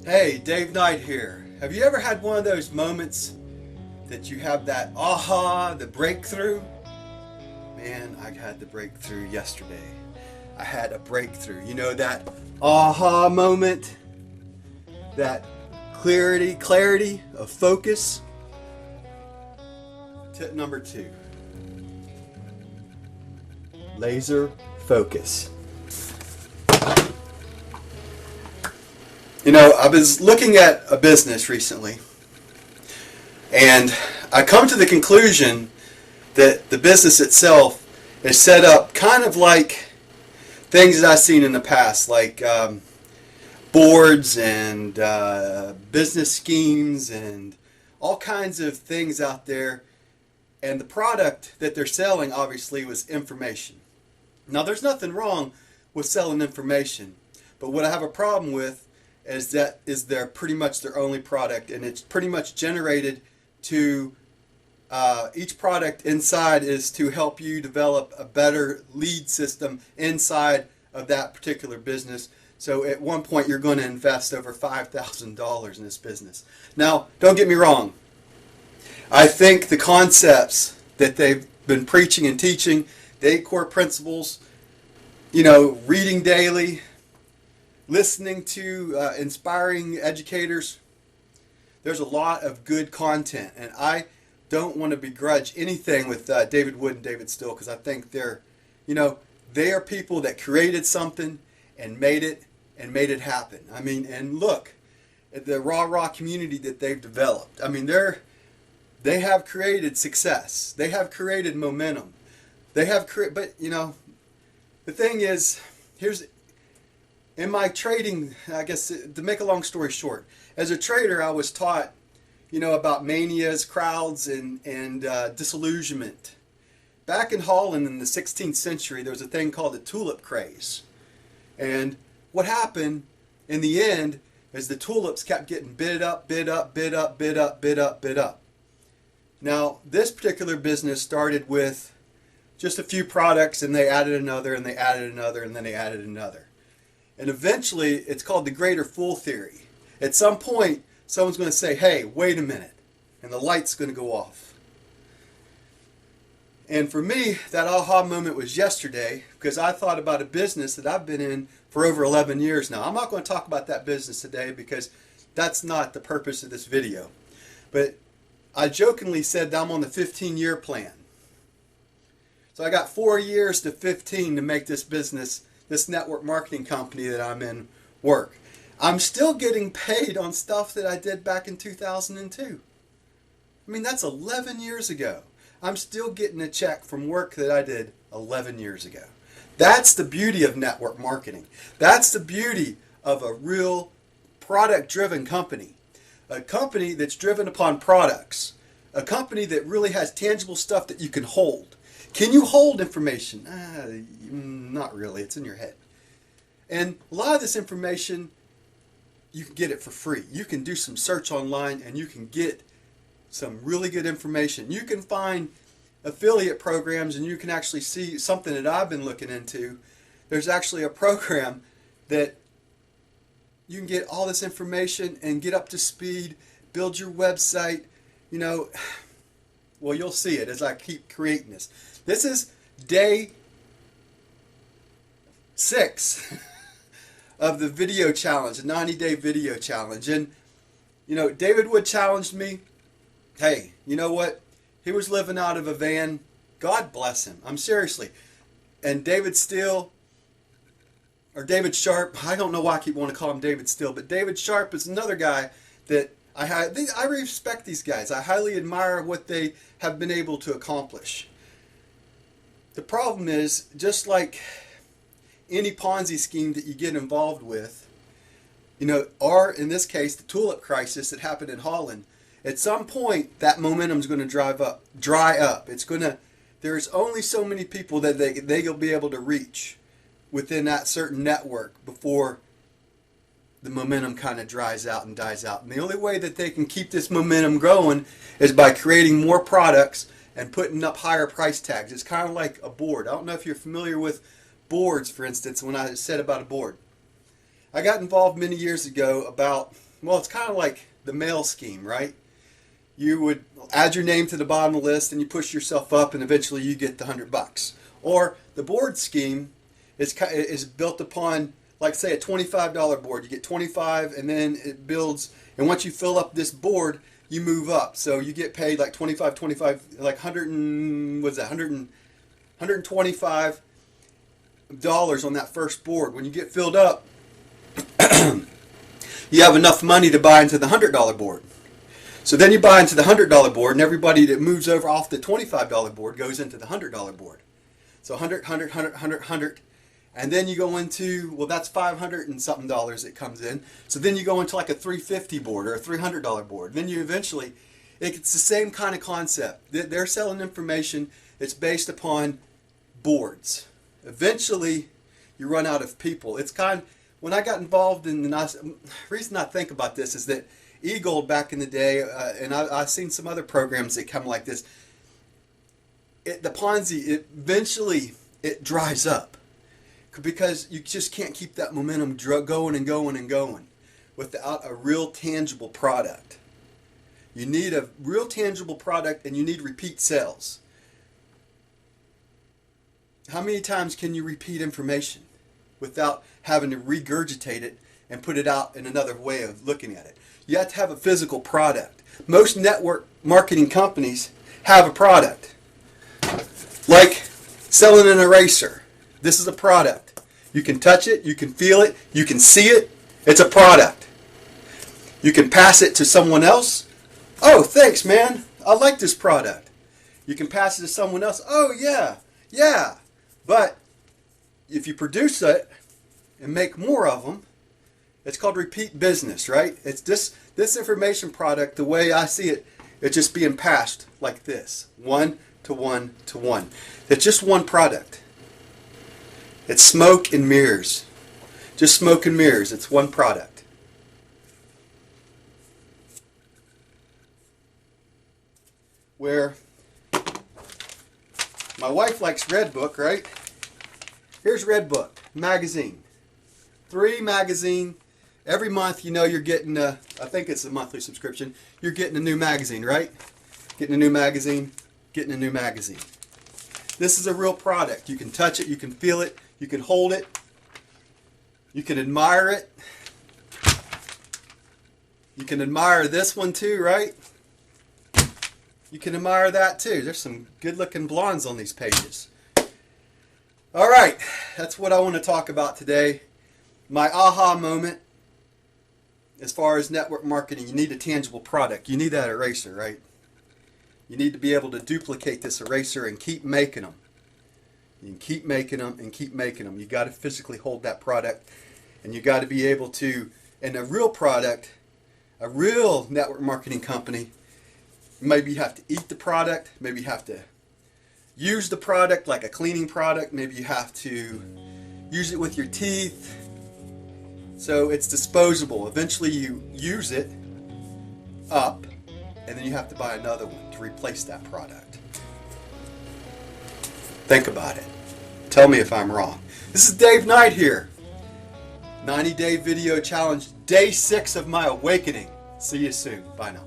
Hey, Dave Knight here. Have you ever had one of those moments that you have that aha, the breakthrough? Man, I had the breakthrough yesterday. I had a breakthrough. You know that aha moment? That clarity of focus? Tip number 2. Laser focus. You know, I was looking at a business recently, and I come to the conclusion that the business itself is set up kind of like things that I've seen in the past, like boards and business schemes and all kinds of things out there. And the product that they're selling, obviously, was information. Now, there's nothing wrong with selling information, but what I have a problem with is that they're pretty much their only product, and it's pretty much generated to each product inside is to help you develop a better lead system inside of that particular business. So at one point you're going to invest over $5,000 in this business. Now, don't get me wrong. I think the concepts that they've been preaching and teaching, the 8 core principles, reading daily, listening to inspiring educators, there's a lot of good content, and I don't want to begrudge anything with David Wood and David Still, because I think they are people that created something and made it happen. I mean, and look at the rah community that they've developed. I mean, they have created success. They have created momentum. But the thing is, in my trading, I guess, to make a long story short, as a trader, I was taught, about manias, crowds, and disillusionment. Back in Holland in the 16th century, there was a thing called the tulip craze. And what happened in the end is the tulips kept getting bid up. Now, this particular business started with just a few products, and they added another, and they added another, and then they added another. And eventually, it's called the greater fool theory. At some point, someone's going to say, hey, wait a minute, and the light's going to go off. And for me, that aha moment was yesterday, because I thought about a business that I've been in for over 11 years now. I'm not going to talk about that business today, because that's not the purpose of this video. But I jokingly said that I'm on the 15-year plan. So I got 4 years to 15 to make this business, this network marketing company that I'm in, work. I'm still getting paid on stuff that I did back in 2002. I mean, that's 11 years ago. I'm still getting a check from work that I did 11 years ago. That's the beauty of network marketing. That's the beauty of a real product-driven company. A company that's driven upon products. A company that really has tangible stuff that you can hold. Can you hold information? Not really. It's in your head. And a lot of this information, you can get it for free. You can do some search online and you can get some really good information. You can find affiliate programs, and you can actually see something that I've been looking into. There's actually a program that you can get all this information and get up to speed, build your website. Well, you'll see it as I keep creating this. This is day 6 of the video challenge, the 90-day video challenge. And, David Wood challenged me. Hey, you know what? He was living out of a van. God bless him. I'm seriously. And David Steele, or David Sharp, I don't know why I keep wanting to call him David Steele, but David Sharp is another guy that I respect these guys. I highly admire what they have been able to accomplish. The problem is, just like any Ponzi scheme that you get involved with, or in this case, the tulip crisis that happened in Holland, at some point that momentum is going to dry up. There's only so many people that they'll be able to reach within that certain network before the momentum kind of dries out and dies out. And the only way that they can keep this momentum going is by creating more products and putting up higher price tags. It's kind of like a board. I don't know if you're familiar with boards, for instance, when I said about a board. I got involved many years ago, about Well, it's kind of like the mail scheme, right? You would add your name to the bottom of the list and you push yourself up and eventually you get the $100. Or the board scheme is built upon, like say a $25 board. You get 25 and then it builds, and once you fill up this board, you move up. So you get paid like 25, like 100 and, what's that, 100 $125 on that first board. When you get filled up, you have enough money to buy into the $100 board. So then you buy into the $100 board, and everybody that moves over off the $25 board goes into the $100 board. So 100, 100, 100, 100, 100. And then you go into, well, that's 500 and something dollars that comes in. So then you go into like a 350 board or a $300 board. Then you eventually, it's the same kind of concept. They're selling information that's based upon boards. Eventually, you run out of people. It's kind of, when I got involved in the reason I think about this is that eGold back in the day, and I've seen some other programs that come like this. The Ponzi, eventually it dries up because you just can't keep that momentum going and going and going without a real tangible product. You need a real tangible product, and you need repeat sales. How many times can you repeat information without having to regurgitate it and put it out in another way of looking at it? You have to have a physical product. Most network marketing companies have a product. Like selling an eraser. This is a product. You can touch it, you can feel it, you can see it. It's a product. You can pass it to someone else. Oh, thanks, man. I like this product. You can pass it to someone else. Oh, yeah. But if you produce it and make more of them, it's called repeat business, right? It's this information product, the way I see it, it's just being passed like this. One to one to one. It's just one product. It's smoke and mirrors. Just smoke and mirrors. It's one product. Where my wife likes Redbook, right? Here's Redbook magazine. 3 magazine. Every month, you know, you're getting I think it's a monthly subscription. You're getting a new magazine, right? Getting a new magazine. Getting a new magazine. This is a real product. You can touch it. You can feel it. You can hold it. You can admire it. You can admire this one too, right? You can admire that too. There's some good-looking blondes on these pages. All right, that's what I want to talk about today. My aha moment as far as network marketing. You need a tangible product. You need that eraser, right? You need to be able to duplicate this eraser and keep making them. You can keep making them and keep making them. You got to physically hold that product, and you got to be able to. And a real product, a real network marketing company, maybe you have to eat the product. Maybe you have to use the product like a cleaning product. Maybe you have to use it with your teeth. So it's disposable. Eventually you use it up, and then you have to buy another one to replace that product. Think about it. Tell me if I'm wrong. This is Dave Knight here. 90-day video challenge, day 6 of my awakening. See you soon. Bye now.